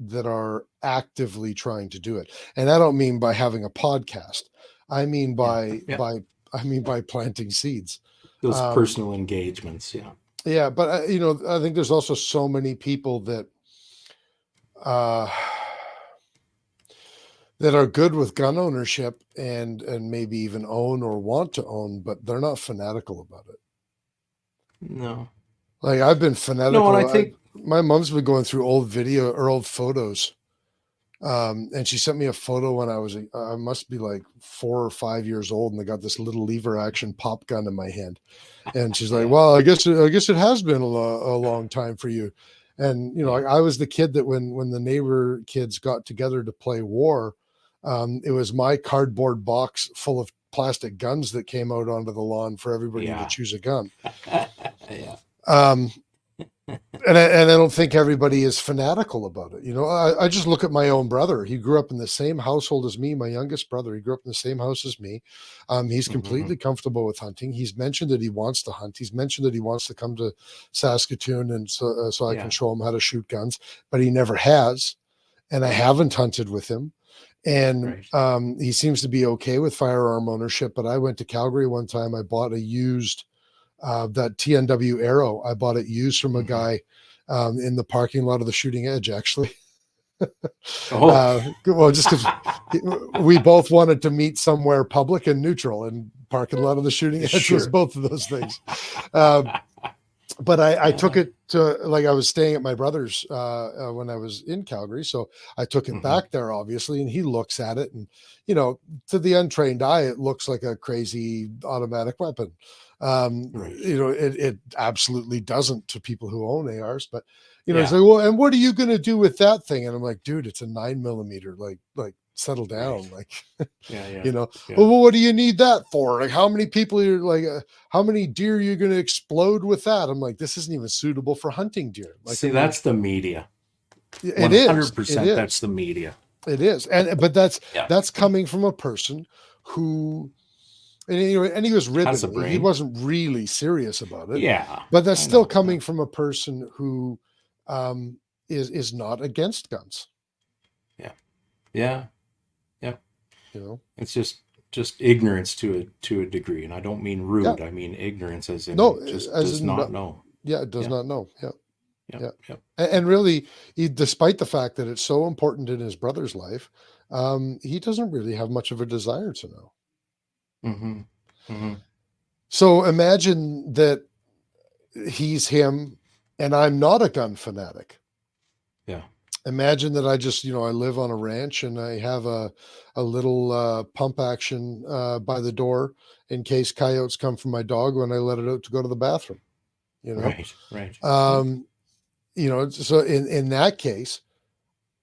that are actively trying to do it. And I don't mean by having a podcast. I mean by planting seeds. Those personal engagements, yeah. Yeah, but I think there's also so many people that that are good with gun ownership and maybe even own or want to own, but they're not fanatical about it. No. Like I've been fanatical. No, and I think my mom's been going through old video or old photos. And she sent me a photo when I must be like 4 or 5 years old, and I got this little lever action pop gun in my hand. And she's like, well, I guess it has been a long time for you. And, I was the kid that when the neighbor kids got together to play war, it was my cardboard box full of plastic guns that came out onto the lawn for everybody to choose a gun. Yeah. And I don't think everybody is fanatical about it. I just look at my own brother. He grew up in the same household as me, my youngest brother. He grew up in the same house as me. He's completely comfortable with hunting. He's mentioned that he wants to hunt. He's mentioned that he wants to come to Saskatoon, and so I can show him how to shoot guns, but he never has. And I haven't hunted with him. And he seems to be okay with firearm ownership. But I went to Calgary one time. I bought a used that TNW arrow. I bought it used from a guy in the parking lot of the Shooting Edge, actually. Well, just because we both wanted to meet somewhere public and neutral, and parking lot of the Shooting Edge was both of those things. But I took it to, like, I was staying at my brother's when I was in Calgary. So I took it back there, obviously, and he looks at it, and, to the untrained eye, it looks like a crazy automatic weapon. It absolutely doesn't to people who own ARs, but he's like, well, and what are you going to do with that thing? And I'm like, dude, it's a 9mm, like settle down. Like, well, what do you need that for? Like, how many people are like, how many deer are you going to explode with that? I'm like, this isn't even suitable for hunting deer. Like, see, that's the media. It is 100%. That's the media. It is. But that's coming from a person who, and he was ribbing. He wasn't really serious about it. Yeah. But that's still coming from a person who is not against guns. Yeah. you know. It's just ignorance to a degree, and I don't mean rude. Yeah. I mean ignorance, as in No, just as does in, not know. yeah, it does Yeah. not know. Yeah. Yep, Yeah. yep. And really, despite the fact that it's so important in his brother's life, he doesn't really have much of a desire to know. Mm-hmm. Mm-hmm. So imagine that he's him and I'm not a gun fanatic. Yeah. Imagine that I just, I live on a ranch and I have a little pump action by the door in case coyotes come from my dog when I let it out to go to the bathroom, Right. Right. Um, so in that case,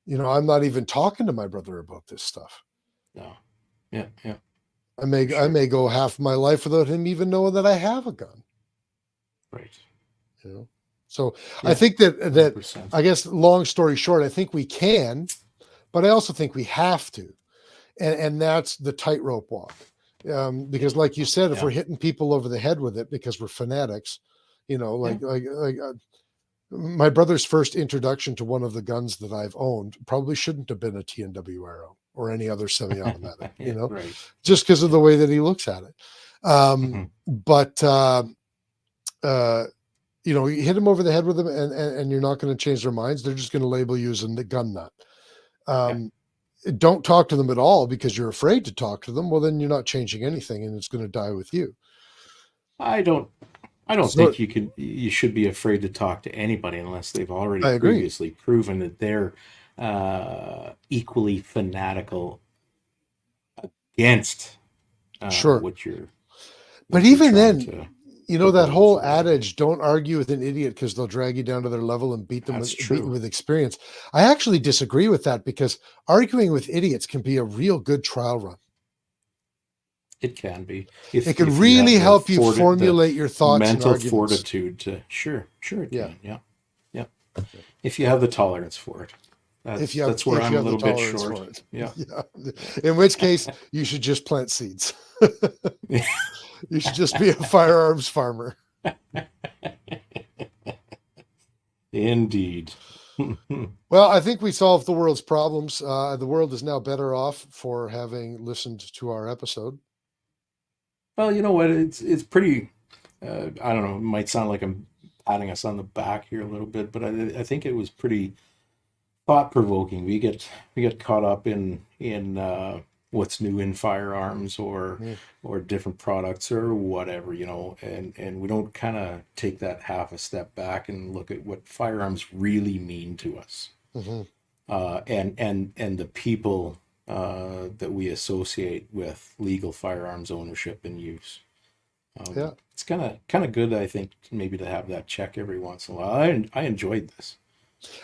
I'm not even talking to my brother about this stuff. No. Yeah. Yeah. I may go half my life without him even knowing that I have a gun. Right. So Yeah, I think that 100%. I guess, long story short, I think we can, but I also think we have to, and that's the tightrope walk. Because, like you said, if Yeah. we're hitting people over the head with it because we're fanatics, like my brother's first introduction to one of the guns that I've owned probably shouldn't have been a T&W Arrow or any other semi-automatic, Right. just because of the way that he looks at it. But you hit them over the head with them, and you're not going to change their minds. They're just going to label you as a gun nut. Don't talk to them at all because you're afraid to talk to them. Well, then you're not changing anything, and it's going to die with you. I don't think you should be afraid to talk to anybody unless they've already previously proven that they're equally fanatical against what you're. But even then, that whole adage, don't argue with an idiot because they'll drag you down to their level and beat them with experience. I actually disagree with that because arguing with idiots can be a real good trial run. It can be. It can really help you formulate your thoughts, mental and fortitude to sure it yeah. can. Yeah. If you have the tolerance for it. That's where I'm a little bit short. Yeah. In which case, you should just plant seeds. You should just be a firearms farmer. Indeed. Well, I think we solved the world's problems. The world is now better off for having listened to our episode. Well, you know what? It's pretty. I don't know. It might sound like I'm patting us on the back here a little bit, but I think it was pretty thought provoking. We get caught up in what's new in firearms or different products or whatever, and we don't kind of take that half a step back and look at what firearms really mean to us, and the people that we associate with legal firearms ownership and use. It's kind of good, I think, maybe to have that check every once in a while. I enjoyed this.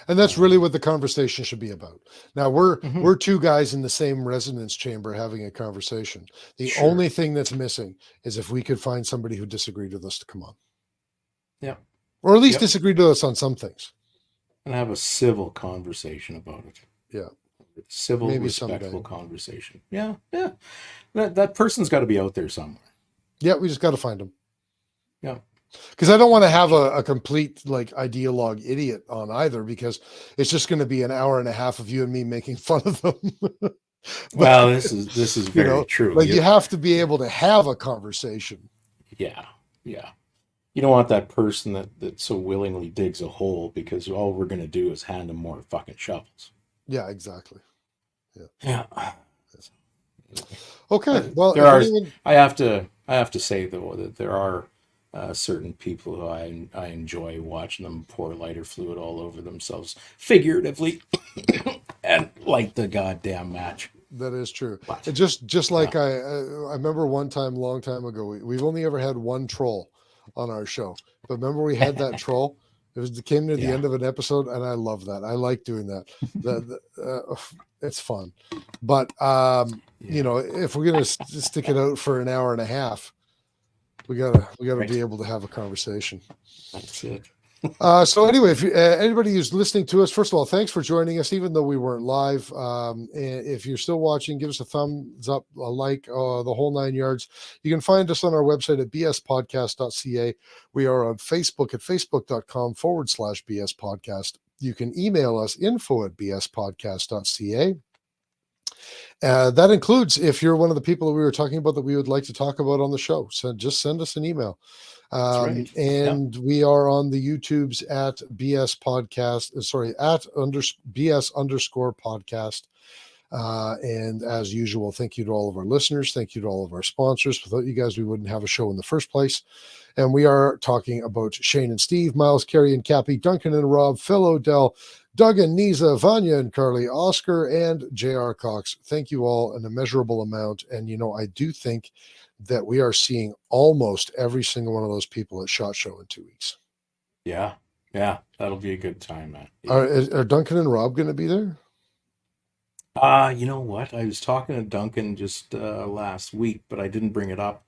And that's really what the conversation should be about. Now we're two guys in the same resonance chamber having a conversation. The only thing that's missing is if we could find somebody who disagreed with us to come on. Yeah. Or at least disagreed with us on some things. And have a civil conversation about it. Yeah. Civil, maybe respectful conversation. Yeah. Yeah. That person's got to be out there somewhere. Yeah. We just got to find them. Yeah. Because I don't want to have a complete ideologue idiot on either, because it's just going to be an hour and a half of you and me making fun of them. Well, this is very true. You have to be able to have a conversation. Yeah. Yeah. You don't want that person that so willingly digs a hole because all we're going to do is hand them more fucking shovels. Yeah, exactly. Yeah. Okay. Well, I have to say though that there are certain people who I enjoy watching them pour lighter fluid all over themselves, figuratively, and like the goddamn match. That is true. Just like I remember one time, long time ago, we've only ever had one troll on our show, but remember we had that troll. It came near the end of an episode, and I love that. I like doing that. It's fun, but if we're gonna stick it out for an hour and a half, we gotta be able to have a conversation. That's it. So anyway, if anybody who's listening to us, first of all, thanks for joining us, even though we weren't live. If you're still watching, give us a thumbs up, a like, the whole 9 yards. You can find us on our website at bspodcast.ca. We are on Facebook at facebook.com/bspodcast. You can email us info@bspodcast.ca. That includes if you're one of the people that we were talking about that we would like to talk about on the show. So just send us an email. right. And we are on the YouTubes at BS podcast. At BS_ podcast. And as usual, thank you to all of our listeners. Thank you to all of our sponsors. Without you guys, we wouldn't have a show in the first place. And we are talking about Shane and Steve, Miles, Carrie and Cappy, Duncan and Rob, Phil Odell, Doug and Nisa, Vanya and Carly, Oscar and J.R. Cox. Thank you all an immeasurable amount. And, I do think that we are seeing almost every single one of those people at SHOT Show in 2 weeks. Yeah. That'll be a good time, man. Yeah. Are Duncan and Rob going to be there? You know what? I was talking to Duncan just last week, but I didn't bring it up.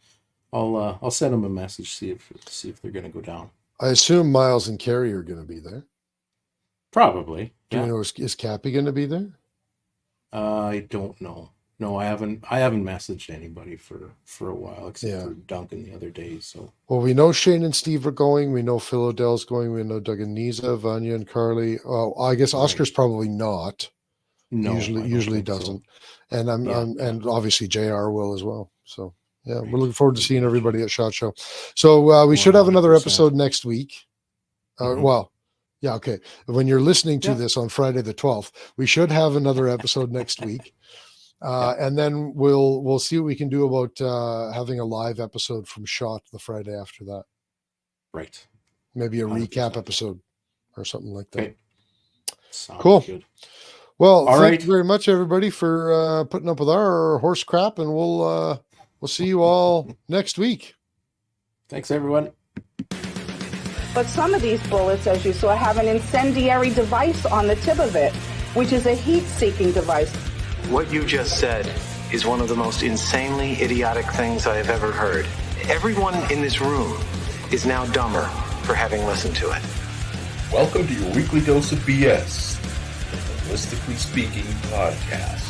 I'll send him a message, see if they're going to go down. I assume Miles and Carrie are going to be there. Probably. Do you know, is Cappy going to be there? I don't know. No, I haven't messaged anybody for a while, except for Duncan the other day. So well, we know Shane and Steve are going. We know Phil Odell's going. We know Doug and Nisa, Vanya and Carly. Oh, I guess Oscar's probably not. no, Usually doesn't. So. And and obviously JR will as well. So yeah, we're looking forward to seeing everybody at SHOT Show. So we should have another episode next week. Well, yeah, okay. When you're listening to this on Friday the 12th, we should have another episode next week. And then we'll see what we can do about having a live episode from SHOT the Friday after that. Right. Maybe a 100%. recap episode or something like that. Okay. Sounds Cool. Good. Well, All thank right. you very much, everybody, for putting up with our horse crap, and we'll see you all next week. Thanks, everyone. But some of these bullets, as you saw, have an incendiary device on the tip of it, which is a heat-seeking device. What you just said is one of the most insanely idiotic things I have ever heard. Everyone in this room is now dumber for having listened to it. Welcome to your weekly dose of BS, the Ballistically Speaking podcast.